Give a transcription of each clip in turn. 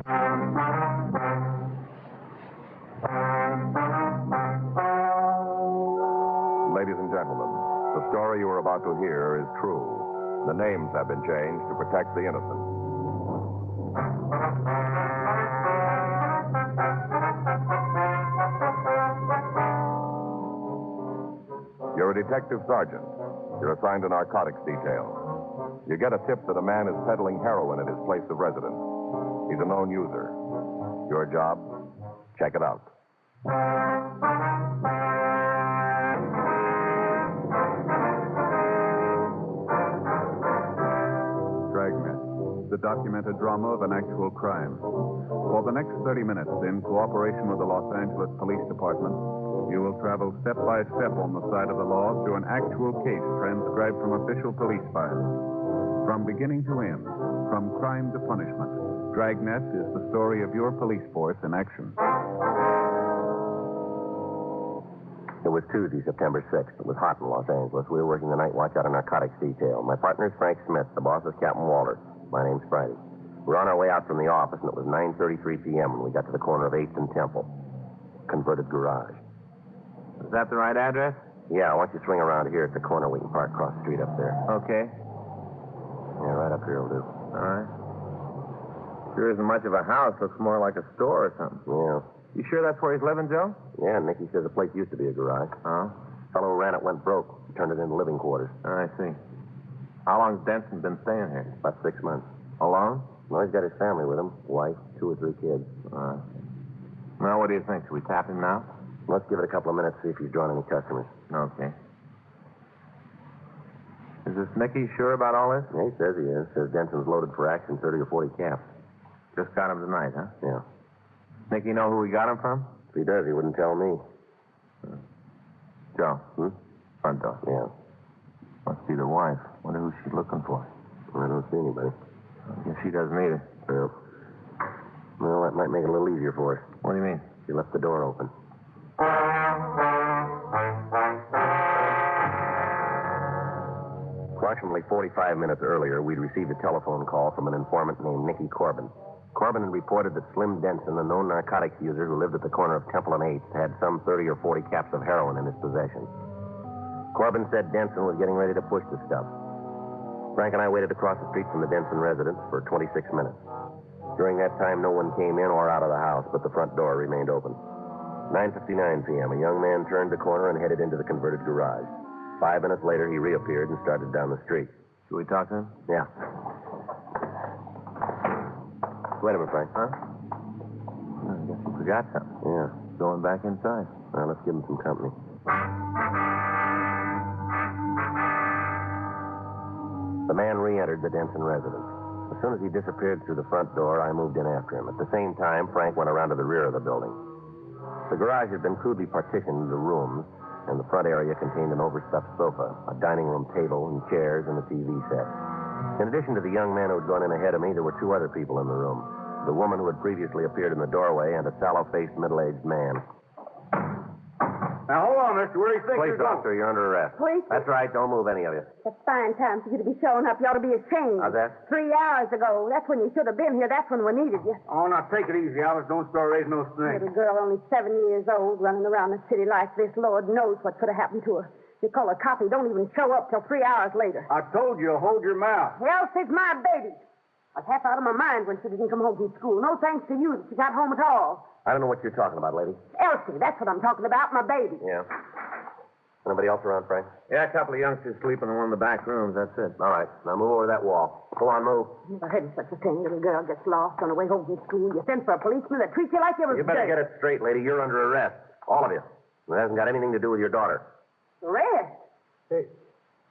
Ladies and gentlemen, the story you are about to hear is true. The names have been changed to protect the innocent. You're a detective sergeant. You're assigned to narcotics detail. You get a tip that a man is peddling heroin at his place of residence. He's a known user. Your job? Check it out. Dragnet, the documented drama of an actual crime. For the next 30 minutes, in cooperation with the Los Angeles Police Department, you will travel step by step on the side of the law through an actual case transcribed from official police files. From beginning to end, from crime to punishment, Dragnet is the story of your police force in action. It was Tuesday, September 6th. It was hot in Los Angeles. We were working the night watch out of narcotics detail. My partner is Frank Smith. The boss is Captain Walter. My name's Friday. We were on our way out from the office, and it was 9:33 p.m. when we got to the corner of 8th and Temple. Converted garage. Is that the right address? Yeah, why don't you swing around here at the corner? We can park across the street up there. Okay. Yeah, right up here will do. All right. Sure isn't much of a house. Looks more like a store or something. Yeah. You sure that's where he's living, Joe? Yeah, Nicky says the place used to be a garage. Oh? Fellow who ran it went broke. Turned it into living quarters. Oh, I see. How long's Denson been staying here? About 6 months. Alone? Well, he's got his family with him. Wife, 2 or 3 kids. All right. Well, what do you think? Should we tap him now? Let's give it a couple of minutes, see if he's drawn any customers. Okay. Is this Nicky sure about all this? Yeah, he says he is. Says Denson's loaded for action, 30 or 40 caps. Just got him tonight, huh? Yeah. Nicky know who he got him from? If he does, he wouldn't tell me. Joe. Front door. Yeah. Must be the wife. Wonder who she's looking for. I don't see anybody. I guess she doesn't either. Yeah. Well, that might make it a little easier for us. What do you mean? She left the door open. Approximately 45 minutes earlier, we'd received a telephone call from an informant named Nicky Corbin. Corbin had reported that Slim Denson, a known narcotics user who lived at the corner of Temple and 8th, had some 30 or 40 caps of heroin in his possession. Corbin said Denson was getting ready to push the stuff. Frank and I waited across the street from the Denson residence for 26 minutes. During that time, no one came in or out of the house, but the front door remained open. 9:59 p.m., a young man turned the corner and headed into the converted garage. 5 minutes later, he reappeared and started down the street. Should we talk to him? Yeah. Wait a minute, Frank. Huh? I guess he forgot something. Yeah. Going back inside. Well, let's give him some company. The man re-entered the Denson residence. As soon as he disappeared through the front door, I moved in after him. At the same time, Frank went around to the rear of the building. The garage had been crudely partitioned into rooms, and the front area contained an overstuffed sofa, a dining room table, and chairs, and a TV set. In addition to the young man who had gone in ahead of me, there were 2 other people in the room. The woman who had previously appeared in the doorway and a sallow-faced, middle-aged man. Now, hold on, mister. Where do you think Police you're going? officer, you're under arrest. Police? That's right. Don't move, any of you. It's a fine time for you to be showing up. You ought to be ashamed. How's that? 3 hours ago. That's when you should have been here. That's when we needed you. Oh, now, take it easy, Alice. Don't start raising no string. Little girl, only 7 years old, running around the city like this. Lord knows what could have happened to her. You call her copy, don't even show up till 3 hours later. I told you, hold your mouth. Elsie's my baby. I was half out of my mind when she didn't come home from school. No thanks to you that she got home at all. I don't know what you're talking about, lady. Elsie, that's what I'm talking about, my baby. Yeah. Anybody else around, Frank? Yeah, a couple of youngsters sleeping in one of the back rooms. That's it. All right. Now move over that wall. Go on, move. Never heard of such a thing. Little girl gets lost on her way home from school. You send for a policeman that treats you like you was You better dirt. get it straight, lady. You're under arrest. All of you. It hasn't got anything to do with your daughter. Arrest? Hey,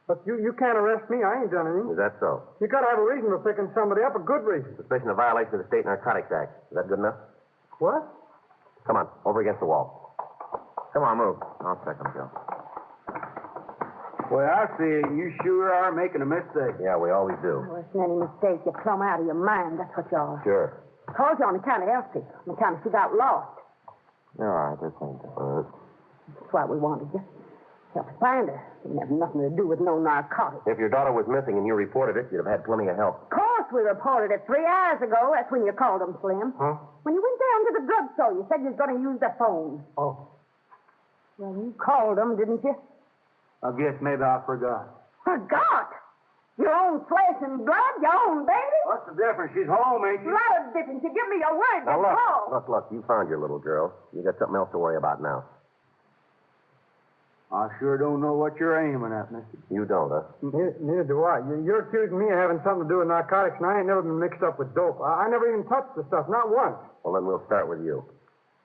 but you can't arrest me. I ain't done anything. Is that so? You got to have a reason for picking somebody up, a good reason. Suspicion of violation of the State Narcotics Act. Is that good enough? What? Come on, over against the wall. Come on, move. I'll check him, Joe. Well, I see. You sure are making a mistake. Yeah, we always do. Well, it's any mistake. You're plumb out of your mind. That's what you are. Sure. Called you on account of Elsie. On account of she got lost. All right, this ain't it. That's why we wanted you. Well, find her. Didn't have nothing to do with no narcotics. If your daughter was missing and you reported it, you'd have had plenty of help. Of course we reported it 3 hours ago. That's when you called them, Slim. Huh? When you went down to the drugstore, you said you was going to use the phone. Oh, Well, you called them, didn't you? I guess maybe I forgot. Forgot? Your own flesh and blood, your own baby? What's the difference? She's home, ain't A she? lot of difference. You give me your word, Now, you call. look, you found your little girl. You got something else to worry about now. I sure don't know what you're aiming at, mister. You don't, huh? Neither do I. You're accusing me of having something to do with narcotics, and I ain't never been mixed up with dope. I never even touched the stuff, not once. Well, then we'll start with you.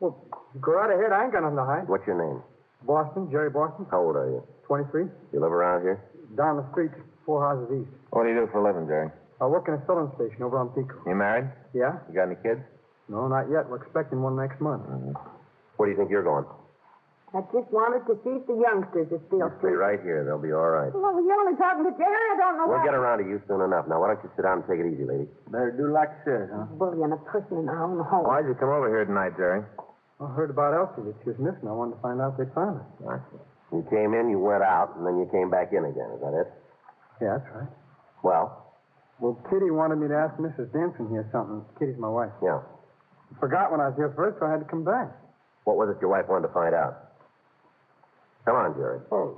Well, go right ahead. I ain't got nothing to hide. What's your name? Boston, Jerry Boston, How old are you? 23. You live around here? Down the street, 4 houses east. What do you do for a living, Jerry? I work in a filling station over on Pico. You married? Yeah? You got any kids? No, not yet. We're expecting one next month. Where do you think you're going? I just wanted to see if the youngsters are still Stay right here. They'll be all right. Well, you're only talking to Jerry. I don't know We'll why. get around to you soon enough. Now, why don't you sit down and take it easy, lady? Better do like you said, huh? Bullying a person in our own home. Why'd you come over here tonight, Jerry? I heard about Elsie, that she was missing. I wanted to find out if they found her. You came in, you went out, and then you came back in again. Is that it? Yeah, that's right. Well, Well, Kitty wanted me to ask Mrs. Denson here something. Kitty's my wife. yeah. Forgot when I was here first, so I had to come back. What was it your wife wanted to find out? Come on, Jerry. Oh,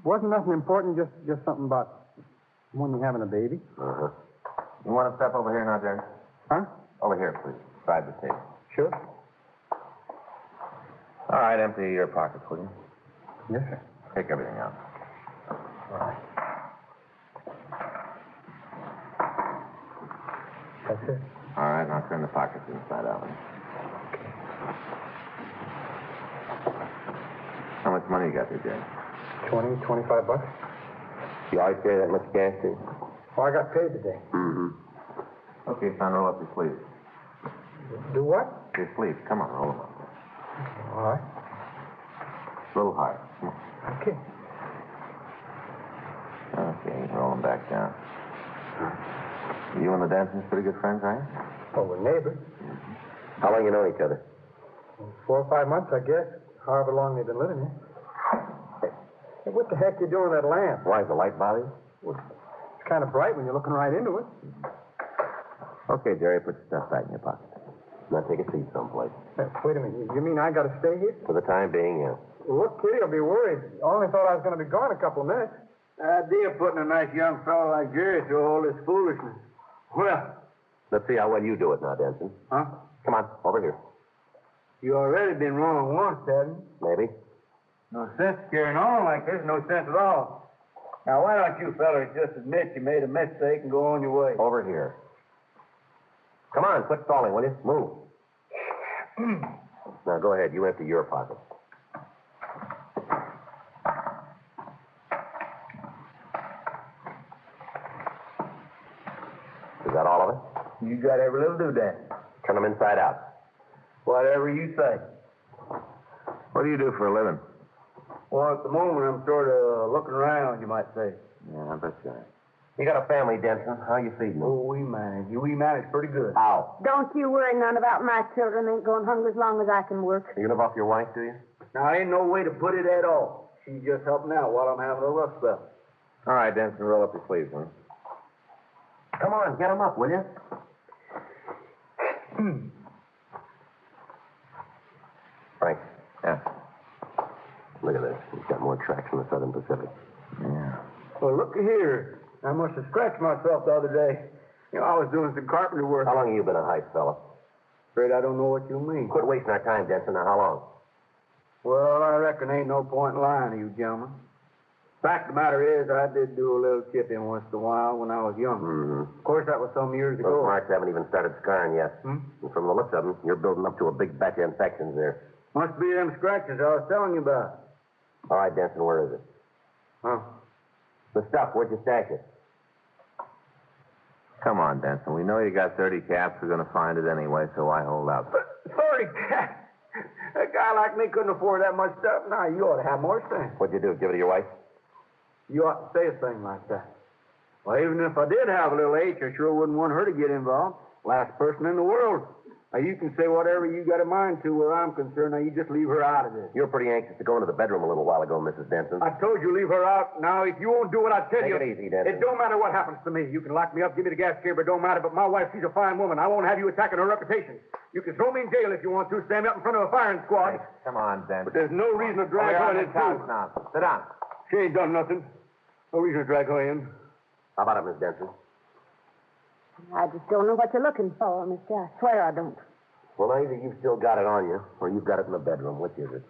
wasn't nothing important, just something about when you're having a baby. Uh-huh. You want to step over here now, Jerry? Huh? Over here, please. Beside the table. Sure. All right, empty your pockets, will you? Yes, sir. Take everything out. That's it. All right, now turn the pockets inside out. How much money you got there, Jerry? 20, 25 bucks. You always carry that much cash, too? Oh, I got paid today. Mm-hmm. Okay, son, roll up your sleeves. Do what? Your sleeves. Come on, roll them up. All right. A little higher. Come on. Okay. Okay, roll them back down. You and the Dansons pretty good friends, are you? Oh, we're neighbors. How long you known each other? 4 or 5 months, I guess. However long they've been living here. Hey, what the heck you doing with that lamp? Why, is the light bother you? Well, it's kind of bright when you're looking right into it. Okay, Jerry, put your stuff back in your pocket. Now take a seat someplace. Hey, wait a minute. You mean I got to stay here? For the time being, yeah. Well, look, Kitty will be worried. I only thought I was going to be gone a couple of minutes. Idea of putting a nice young fellow like Jerry through all this foolishness. Well, Let's see how well you do it now, Denson. huh? Come on, over here. You already been wrong once, haven't you? Maybe. No sense carrying on like this. No sense at all. Now, why don't you fellas just admit you made a mistake and go on your way? Over here. Come on, quit stalling, will you? Move. Now, go ahead. You empty your pocket. Is that all of it? You got every little doodad. Turn them inside out. Whatever you say. What do you do for a living? Well, at the moment, I'm sort of looking around, you might say. Yeah, I bet you are. You got a family, Denson. How you feeding them? Oh, we manage. We manage pretty good. How? Don't you worry none about my children. They ain't going hungry as long as I can work. You live off your wife, do you? Now, ain't no way to put it at all. She's just helping out while I'm having a rough spell. All right, Denson, roll up your sleeves, huh? Come on, get them up, will you? Frank. Yeah. Look at this. He's got more tracks in the Southern Pacific. Yeah. Well, look here. I must have scratched myself the other day. You know, I was doing some carpenter work. How long have you been a heist fella? Afraid I don't know what you mean. Quit wasting our time, Denson. Now, how long? Well, I reckon ain't no point in lying to you, gentlemen. Fact of the matter is, I did do a little chipping once in a while when I was young. Mm-hmm. Of course, that was some years Those ago. marks haven't even started scarring yet. Hmm? And from the looks of them, you're building up to a big batch of infections there. Must be them scratches I was telling you about. All right, Denson, where is it? Huh? The stuff, where'd you stash it? Come on, Denson. We know you got 30 caps. We're going to find it anyway, so why hold out? 30 cats. A guy like me couldn't afford that much stuff. Now, you ought to have more sense. What'd you do, give it to your wife? You ought to say a thing like that. Well, even if I did have a little H, I sure wouldn't want her to get involved. Last person in the world. Now, you can say whatever you got in mind to where I'm concerned. Now, you just leave her out of this. You were pretty anxious to go into the bedroom a little while ago, Mrs. Denson. I told you leave her out. Now, if you won't do what I tell you... Take it easy, Denson. It don't matter what happens to me. You can lock me up, give me the gas chamber, it don't matter. But my wife, she's a fine woman. I won't have you attacking her reputation. You can throw me in jail if you want to, stand me up in front of a firing squad. Hey, come on, Denton. But there's no reason to drag her in, too. Now. Sit down. She ain't done nothing. No reason to drag her in. How about it, Miss Denson? I just don't know what you're looking for, mister. I swear I don't. Well, either you've still got it on you, or you've got it in the bedroom. Which is it?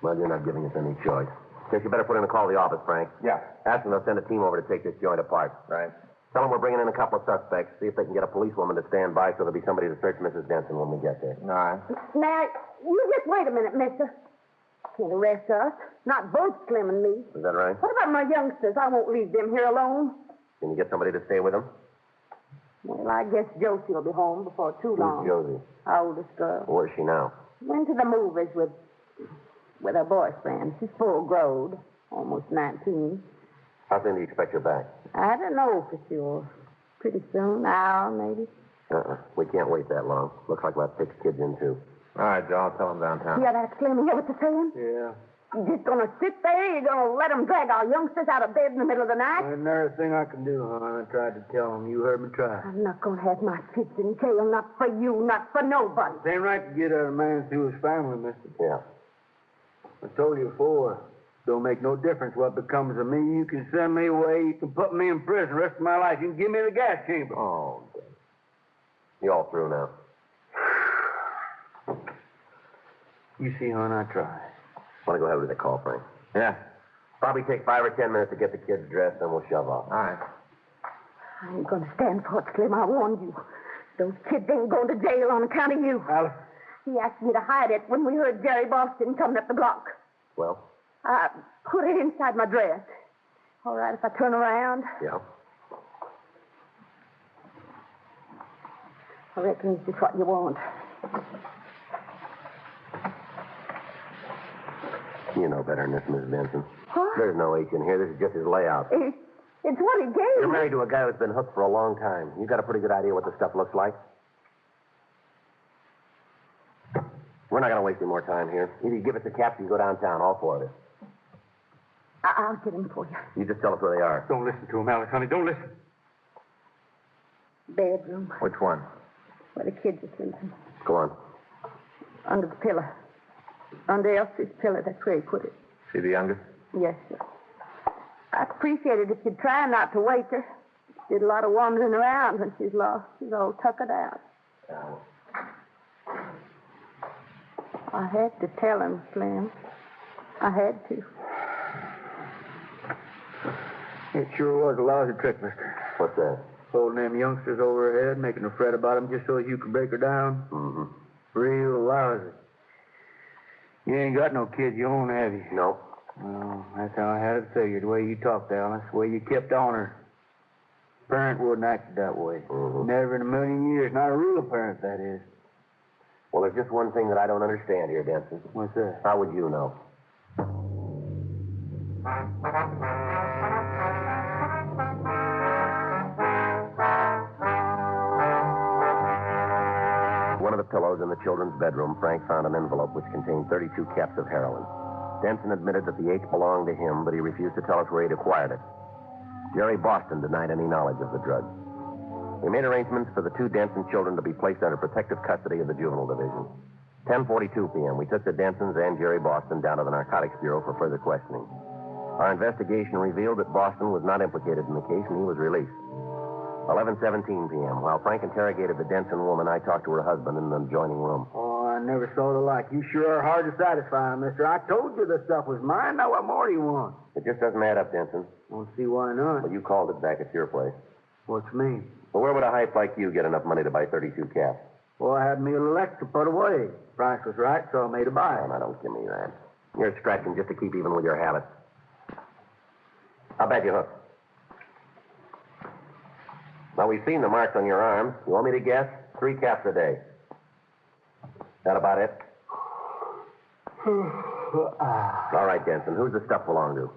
Well, you're not giving us any choice. Guess you better put in a call to the office, Frank. Yeah. Ask them they'll send a team over to take this joint apart. Right. Tell them we're bringing in a couple of suspects. See if they can get a policewoman to stand by so there'll be somebody to search Mrs. Denson when we get there. All right. Now, you just wait a minute, mister. Can't arrest us. Not both Slim and me. Is that right? What about my youngsters? I won't leave them here alone. Can you get somebody to stay with them? Well, I guess Josie will be home before too long. Who's Josie? Our oldest girl. Where's she now? Went to the movies with her boyfriend. She's full growed, almost 19. How soon do you expect her back? I don't know for sure. Pretty soon, hour maybe. We can't wait that long. Looks like we'll have 6 kids in, too. All right, Joe, I'll tell them downtown. Yeah, that's Slim. You hear what they're saying? Yeah. You just gonna sit there? You're gonna let them drag our youngsters out of bed in the middle of the night? There's another thing I can do, hon. I tried to tell them. You heard me try. I'm not gonna have my kids in jail. Not for you, not for nobody. It ain't right to get at a man through his family, mister. Yeah. I told you before. Don't make no difference what becomes of me. You can send me away. You can put me in prison the rest of my life. You can give me the gas chamber. Oh, good. You all through now? You see, hon, I tried. Want to go ahead with the call, Frank? Yeah. Probably take 5 or 10 minutes to get the kids dressed, then we'll shove off. All right. I ain't gonna stand for it, Slim. I warned you. Those kids ain't going to jail on account of you. Alice? He asked me to hide it when we heard Jerry Boston coming up the block. Well? I put it inside my dress. All right, if I turn around? Yeah. I reckon it's just what you want. You know better than this, Miss Benson. Huh? There's no H in here. This is just his layout. It's what he gave You're me. married to a guy who's been hooked for a long time. You got a pretty good idea what the stuff looks like? We're not going to waste any more time here. Either you give us the caps or you go downtown, all 4 of us. I'll get him for you. You just tell us where they are. Don't listen to him, Alice, honey. Don't listen. Bedroom, Which one? where the kids are sleeping. Go on. Under the pillow. Under Elsie's pillow, that's where he put it. See the youngest? Yes, sir. I'd appreciate it if you'd try not to wake her. She did a lot of wandering around when she's lost. She's all tuckered out. I had to tell him, Slim. I had to. It sure was a lousy trick, mister. What's that? Holding them youngsters over her head, making her fret about them just so you could break her down. Mm-hmm. Real lousy. You ain't got no kids you own, have you? No. Well, that's how I had it figured. The way you talked, Alice. The way you kept on her. Parent wouldn't act that way. Mhm. Never in a million years. Not a real parent, that is. Well, there's just one thing that I don't understand here, Denson. What's that? How would you know? One of the pillows in the children's bedroom, Frank found an envelope which contained 32 caps of heroin. Denson admitted that the H belonged to him, but he refused to tell us where he'd acquired it. Jerry Boston denied any knowledge of the drug. We made arrangements for the 2 Denson children to be placed under protective custody of the juvenile division. 10:42 p.m., we took the Densons and Jerry Boston down to the Narcotics Bureau for further questioning. Our investigation revealed that Boston was not implicated in the case, and he was released. 11:17 p.m., while Frank interrogated the Denson woman, I talked to her husband in the adjoining room. Oh, I never saw the like. You sure are hard to satisfy, mister. I told you the stuff was mine. Now what more do you want? It just doesn't add up, Denson. Don't see why not. Well, you called it back at your place. What's mean? Well, where would a hype like you get enough money to buy 32 caps? Well, I had me a little extra put away. Price was right, so I made a buy. Oh, now, don't give me that. You're scratching just to keep even with your habits. I'll bet you hook. Now, we've seen the marks on your arms. You want me to guess? 3 caps a day. That about it? All right, Denson. Who's the stuff belong to?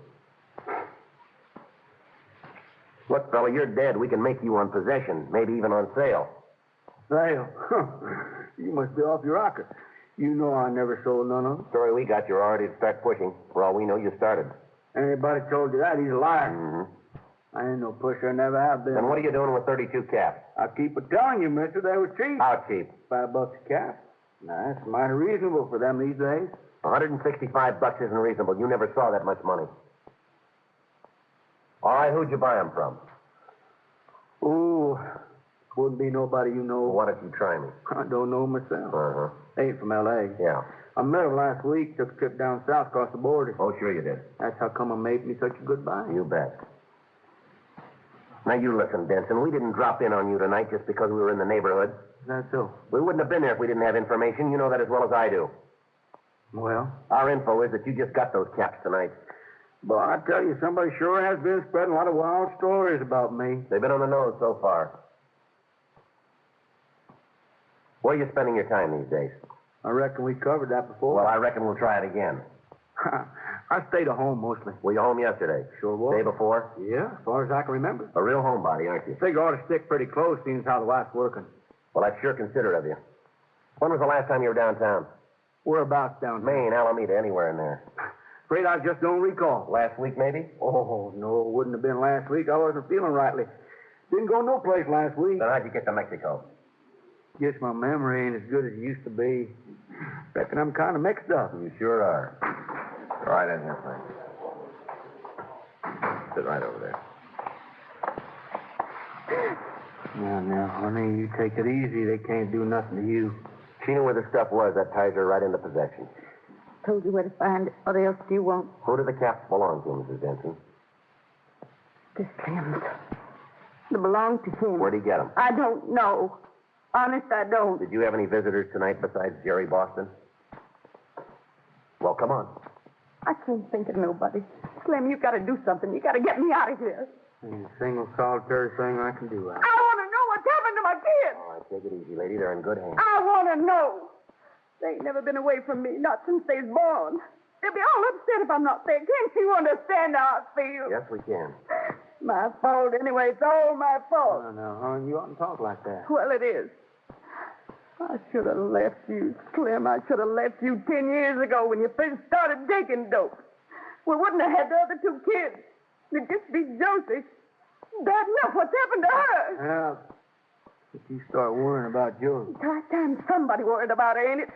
Look, fella, you're dead. We can make you on possession, maybe even on sale. Sale? You must be off your rocker. You know I never sold none of them. Story we got, you're already to start pushing. For all we know, you started. Anybody told you that, he's a liar. Mm-hmm. I ain't no pusher, never have been. And what are you doing with 32 caps? I keep telling you, mister, they were cheap. How cheap? $5 a cap. Now, that's mighty reasonable for them these days. $165 isn't reasonable. You never saw that much money. All right, who'd you buy them from? Ooh, wouldn't be nobody you know. Well, why don't you try me? I don't know myself. Uh-huh. They ain't from L.A. Yeah. I met him last week, took a trip down south across the border. Oh, sure you did. That's how come I made me such a good buy. You bet. Now, you listen, Denson. We didn't drop in on you tonight just because we were in the neighborhood. Is that so? We wouldn't have been there if we didn't have information. You know that as well as I do. Well, Our info is that you just got those caps tonight. but I tell you, somebody sure has been spreading a lot of wild stories about me. They've been on the nose so far. Where are you spending your time these days? I reckon we covered that before. Well, I reckon we'll try it again. I stayed at home mostly. Were you home yesterday? Sure was. Day before? Yeah, as far as I can remember. A real homebody, aren't you? Figure ought to stick pretty close, seeing as how the wife's working. Well, that's sure considerate of you. When was the last time you were downtown? Whereabouts down here? Maine, Alameda, anywhere in there. Afraid I just don't recall. Last week, maybe? Oh, no, it wouldn't have been last week. I wasn't feeling rightly. Didn't go no place last week. Then how'd you get to Mexico? Guess my memory ain't as good as it used to be. Reckon I'm kind of mixed up. You sure are. Go right in here, Frank. Sit right over there. Now, honey, you take it easy. They can't do nothing to you. She knew where the stuff was. That ties her right into possession. Told you where to find it. What else do you want? Who do the caps belong to, Mrs. Denson? The Slims. They belong to him. Where'd he get them? I don't know. Honest, I don't. Did you have any visitors tonight besides Jerry Boston? Well, come on. I can't think of nobody. Slim, you got to do something. You got to get me out of here. Ain't a single solitary thing I can do, Al. I want to know what's happened to my kids. All right, take it easy, lady. They're in good hands. I want to know. They ain't never been away from me, not since they was born. They'll be all upset if I'm not there. Can't you understand how I feel? Yes, we can. My fault anyway. It's all my fault. No, hon, you oughtn't talk like that. Well, it is. I should have left you, Slim. I should have left you 10 years ago when you first started taking dope. We wouldn't have had the other two kids. It'd just be Josie. Bad enough what's happened to her. Well, if you start worrying about Josie. It's high time somebody worried about her, ain't it?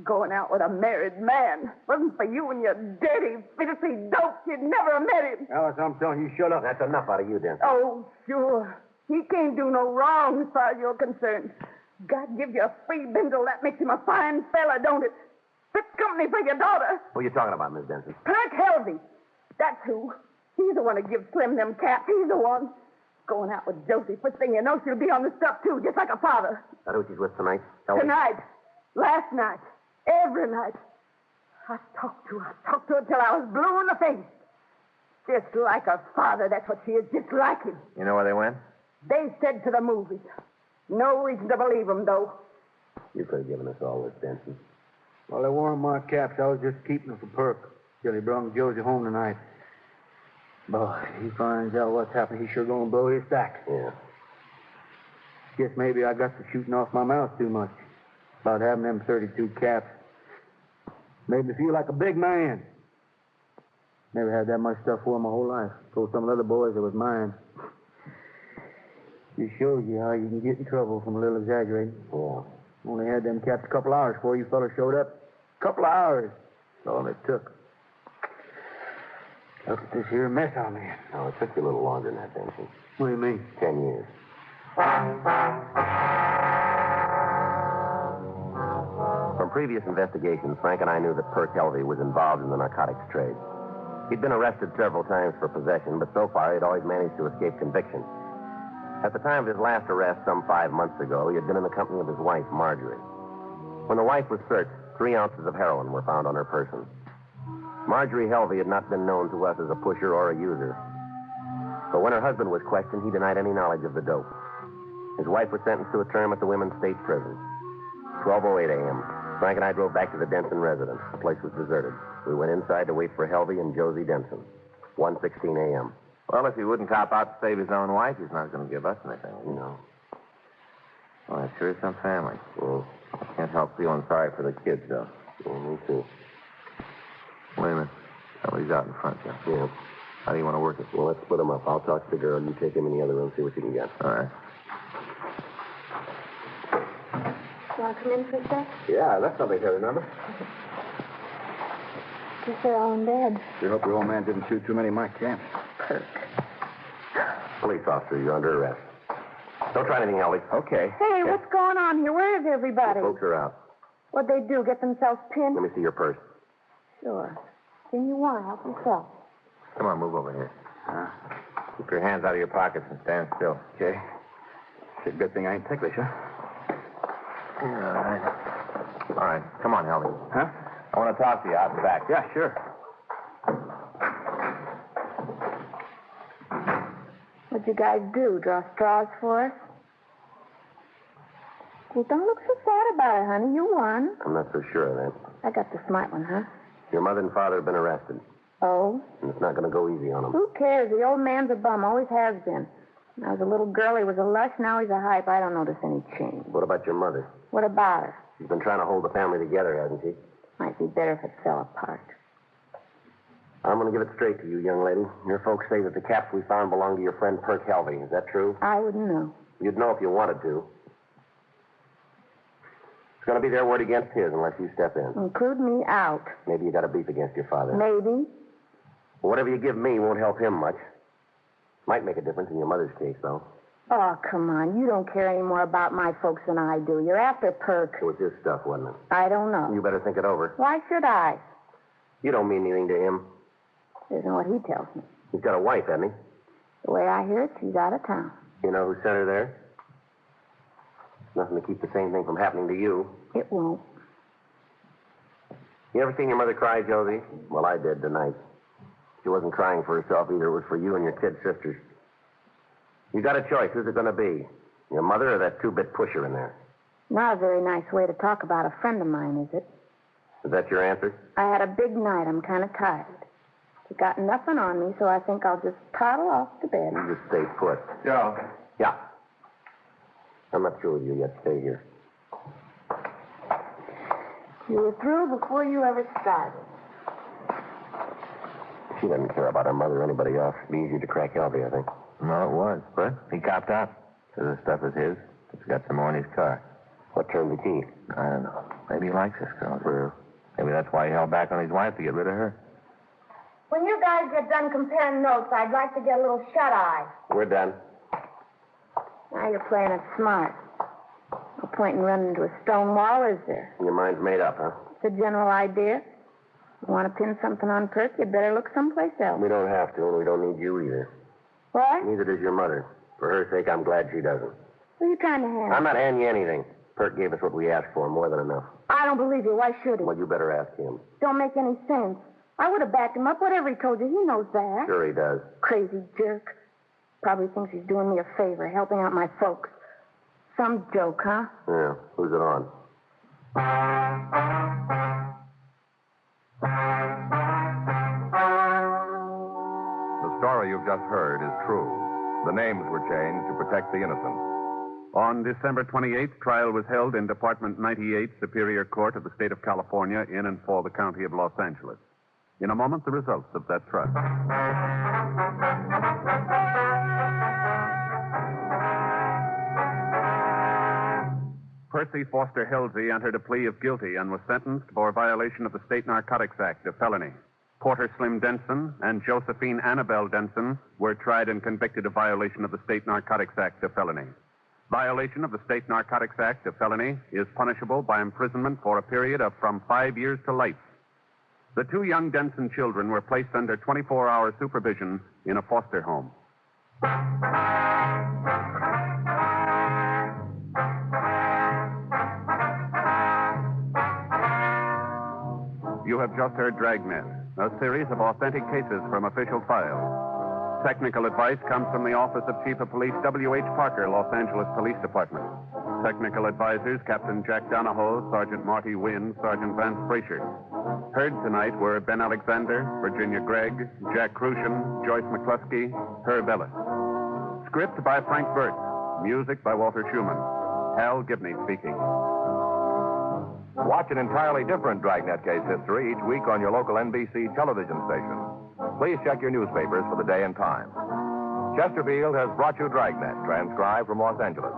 Going out with a married man. Wasn't for you and your dirty, filthy dope, you'd never have met him. Alice, I'm telling you, shut up. That's enough out of you, Denson. Oh, sure. He can't do no wrong as far as you're concerned. God give you a free bindle. That makes him a fine fella, don't it? Fits company for your daughter. Who are you talking about, Miss Denson? Perk Helvey. That's who. He's the one who gives Slim them caps. He's the one. Going out with Josie. First thing you know, she'll be on the stuff, too, just like a father. That who she's with tonight? Tell me. Tonight. Last night. Every night. I talked to her till I was blue in the face. Just like her father, that's what she is, just like him. You know where they went? They said to the movies. No reason to believe them, though. You could have given us all this, Denson. Well, they weren't my caps. I was just keeping them for Perk till he brought Josie home tonight. Boy, he finds out what's happened. He's sure gonna blow his stack. Yeah. Guess maybe I got to shooting off my mouth too much about having them 32 caps. Made me feel like a big man. Never had that much stuff for my whole life. Told some of the other boys it was mine. Just shows you how you can get in trouble from a little exaggerating. Yeah. Only had them caps a couple hours before you fellas showed up. Couple of hours. That's all it took. Look at this here mess I'm in. No, it took you a little longer than that, Denson. What do you mean? 10 years. From previous investigations, Frank and I knew that Perk Helvey was involved in the narcotics trade. He'd been arrested several times for possession, but so far he'd always managed to escape conviction. At the time of his last arrest, some 5 months ago, he had been in the company of his wife, Marjorie. When the wife was searched, 3 ounces of heroin were found on her person. Marjorie Helvey had not been known to us as a pusher or a user. But when her husband was questioned, he denied any knowledge of the dope. His wife was sentenced to a term at the women's state prison. 12:08 a.m. Frank and I drove back to the Denson residence. The place was deserted. We went inside to wait for Helvey and Josie Denson. 1:16 a.m. Well, if he wouldn't cop out to save his own wife, he's not going to give us anything. No. Well, that sure is some family. Well, I can't help feeling sorry for the kids, though. me too. Wait a minute. Somebody's out in front there. Yeah. How do you want to work it? Well, let's split them up. I'll talk to the girl. You take him in the other room, see what you can get. All right. You want to come in for a sec? Yeah, I left something here, remember? Guess they're all in bed. Sure hope your old man didn't shoot too many of my camps. Perk. Police officer, you're under arrest. Don't try anything, Ellie. Okay. Hey, what's going on here? Where is everybody? Folks are out. What'd they do, get themselves pinned? Let me see your purse. Sure. Anything you want, help yourself. Come on, move over here. Keep your hands out of your pockets and stand still. Okay. It's a good thing I ain't ticklish, huh? All right. All right. Come on, Helmy. Huh? I want to talk to you out in back. Yeah, sure. What'd you guys do, draw straws for us? Well, don't look so sad about it, honey. You won. I'm not so sure of that. I got the smart one, huh? Your mother and father have been arrested, Oh? and it's not going to go easy on them. Who cares? The old man's a bum, always has been. When I was a little girl, he was a lush, now he's a hype. I don't notice any change. What about your mother? What about her? She's been trying to hold the family together, hasn't she? Might be better if it fell apart. I'm going to give it straight to you, young lady. Your folks say that the caps we found belong to your friend Perk Helvey. Is that true? I wouldn't know. You'd know if you wanted to. It's going to be their word against his unless you step in. Include me out. Maybe you got a beef against your father. Maybe. Whatever you give me won't help him much. Might make a difference in your mother's case, though. Oh, come on. You don't care any more about my folks than I do. You're after Perk. It was his stuff, wasn't it? I don't know. You better think it over. Why should I? You don't mean anything to him. Isn't what he tells me. He's got a wife, hasn't he? The way I hear it, she's out of town. You know who sent her there? Nothing to keep the same thing from happening to you. It won't. You ever seen your mother cry, Josie? Well, I did tonight. She wasn't crying for herself either. It was for you and your kid sisters. You got a choice. Who's it going to be? Your mother or that two-bit pusher in there? Not a very nice way to talk about a friend of mine, is it? Is that your answer? I had a big night. I'm kind of tired. You got nothing on me, so I think I'll just toddle off to bed. You just stay put. Joe. Yeah. I'm not through with you yet. Stay here. You were through before you ever started. She doesn't care about her mother or anybody else. It'd be easier to crack Helvey, I think. No, it was. But he copped out. Says the stuff is his. He's got some more in his car. What turned the key? I don't know. Maybe he likes this girl. Maybe that's why he held back on his wife to get rid of her. When you guys get done comparing notes, I'd like to get a little shut-eye. We're done. Now you're playing it smart. No point in running into a stone wall, is there? Your mind's made up, huh? It's a general idea. You want to pin something on Perk, you better look someplace else. We don't have to, and we don't need you either. What? Neither does your mother. For her sake, I'm glad she doesn't. What are you trying to have? I'm not handing you anything. Perk gave us what we asked for, more than enough. I don't believe you. Why should he? Well, you better ask him. Don't make any sense. I would have backed him up, whatever he told you. He knows that. Sure he does. Crazy jerk. Probably thinks he's doing me a favor, helping out my folks. Some joke, huh? Yeah. Who's it on? The story you've just heard is true. The names were changed to protect the innocent. On December 28th, trial was held in Department 98, Superior Court of the State of California, in and for the County of Los Angeles. In a moment, the results of that trial. Percy Foster Halsey entered a plea of guilty and was sentenced for violation of the State Narcotics Act, a felony. Porter Slim Denson and Josephine Annabelle Denson were tried and convicted of violation of the State Narcotics Act, a felony. Violation of the State Narcotics Act, a felony, is punishable by imprisonment for a period of from 5 years to life. The two young Denson children were placed under 24-hour supervision in a foster home. You have just heard Dragnet, a series of authentic cases from official files. Technical advice comes from the Office of Chief of Police W.H. Parker, Los Angeles Police Department. Technical advisors, Captain Jack Donahoe, Sergeant Marty Wynn, Sergeant Vance Brasher. Heard tonight were Ben Alexander, Virginia Gregg, Jack Crucian, Joyce McCluskey, Herb Ellis. Script by Frank Burt. Music by Walter Schumann. Hal Gibney speaking. Watch an entirely different Dragnet case history each week on your local NBC television station. Please check your newspapers for the day and time. Chesterfield has brought you Dragnet, transcribed from Los Angeles.